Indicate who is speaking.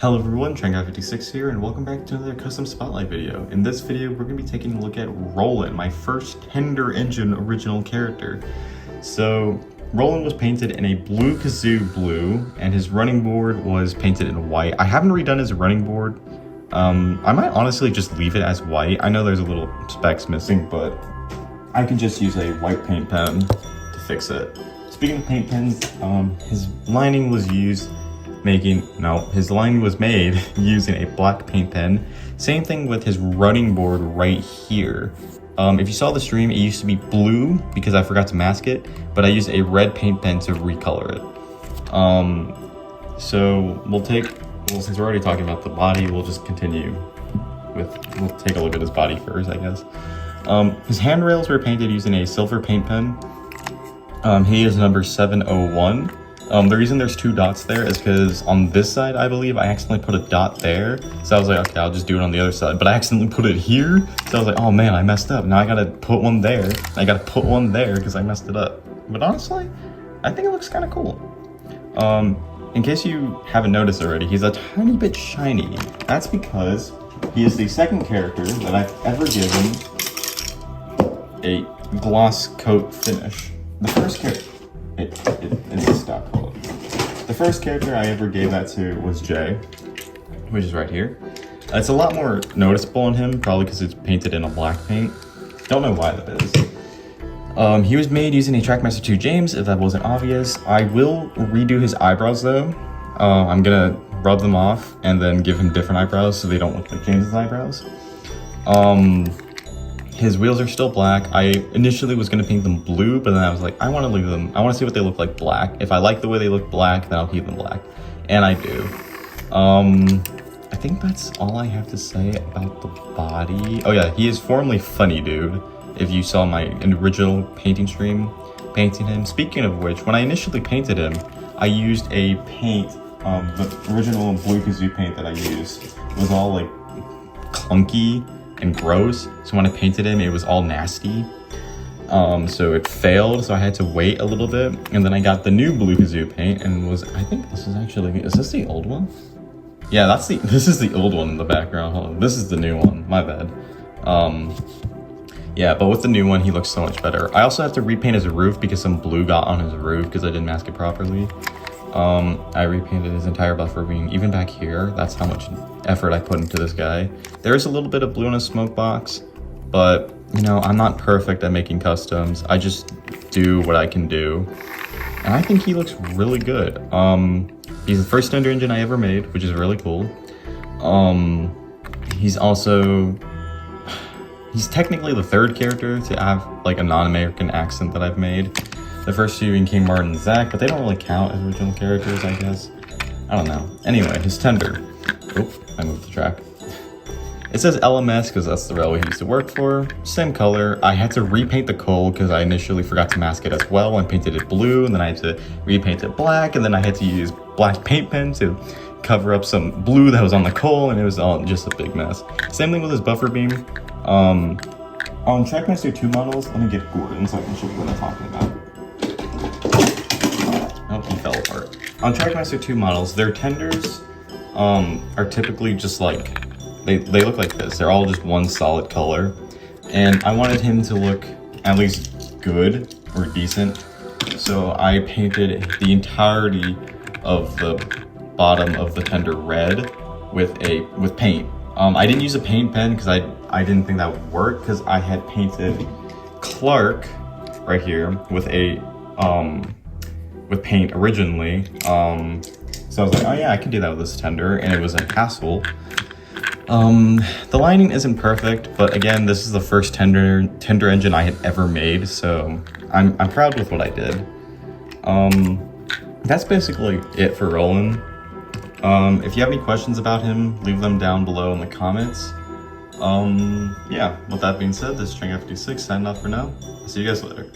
Speaker 1: Hello everyone, Train Guy56 here, and welcome back to another custom spotlight video. In this video, we're going to be taking a look at Roland, my first Tender Engine original character. So, Roland was painted in a blue kazoo blue, and his running board was painted in white. I haven't redone his running board. I might honestly just leave it as white. I know there's a little specks missing, but I can just use a white paint pen to fix it. Speaking of paint pens, his lining was made using a black paint pen. Same thing with his running board right here. If you saw the stream, it used to be blue because I forgot to mask it, but I used a red paint pen to recolor it. So since we're already talking about the body, we'll just continue we'll take a look at his body first, I guess. His handrails were painted using a silver paint pen. He is number 701. The reason there's two dots there is because on this side, I believe, I accidentally put a dot there. So I was like, okay, I'll just do it on the other side. But I accidentally put it here. So I was like, oh man, I messed up. Now I gotta put one there. I gotta put one there because I messed it up. But honestly, I think it looks kind of cool. In case you haven't noticed already, he's a tiny bit shiny. That's because he is the second character that I've ever given a gloss coat finish. The first character, it's stuck. The first character I ever gave that to was Jay, which is right here. It's a lot more noticeable on him, probably because it's painted in a black paint. Don't know why that is. He was made using a Trackmaster 2 James, if that wasn't obvious. I will redo his eyebrows though. I'm gonna rub them off and then give him different eyebrows so they don't look like James's eyebrows. His wheels are still black. I initially was going to paint them blue, but then I was like, I want to see what they look like black. If I like the way they look black, then I'll keep them black. And I do. I think that's all I have to say about the body. Oh yeah, he is formerly Funny Dude. If you saw my original painting stream, painting him. Speaking of which, when I initially painted him, I used a paint, the original blue kazoo paint that I used was all like clunky and gross, so when I painted him, it was all nasty. So it failed, so I had to wait a little bit, and then I got the new blue kazoo paint, and I think this is actually, is this the old one? Yeah, this is the old one in the background. Hold on, this is the new one, my bad. Yeah, but with the new one, he looks so much better. I also have to repaint his roof because some blue got on his roof because I didn't mask it properly. I repainted his entire buffer beam, even back here. That's how much effort I put into this guy. There is a little bit of blue in his smoke box, but you know, I'm not perfect at making customs. I just do what I can do. And I think he looks really good. He's the first Tender Engine I ever made, which is really cool. He's technically the third character to have like a non-American accent that I've made. The first two being King Martin and Zach, but they don't really count as original characters, I guess. I don't know. Anyway, his Tender. Oop, I moved the track. It says LMS because that's the railway he used to work for. Same color. I had to repaint the coal because I initially forgot to mask it as well and painted it blue, and then I had to repaint it black, and then I had to use black paint pen to cover up some blue that was on the coal, and it was all just a big mess. Same thing with his buffer beam. On Trackmaster 2 models, let me get Gordon so I can show you what I'm talking about. Oh, he fell apart. On Trackmaster 2 models, their tenders are typically just like, they look like this. They're all just one solid color. And I wanted him to look at least good or decent. So I painted the entirety of the bottom of the tender red with paint. I didn't use a paint pen because I didn't think that would work because I had painted Clark right here with paint originally. So I was like, oh yeah, I can do that with this tender, and it was a hassle. The lining isn't perfect, but again, this is the first tender engine I had ever made, so I'm proud with what I did. That's basically it for Roland. If you have any questions about him, leave them down below in the comments. Yeah, with that being said, this is Train Guy56 signing off for now. See you guys later.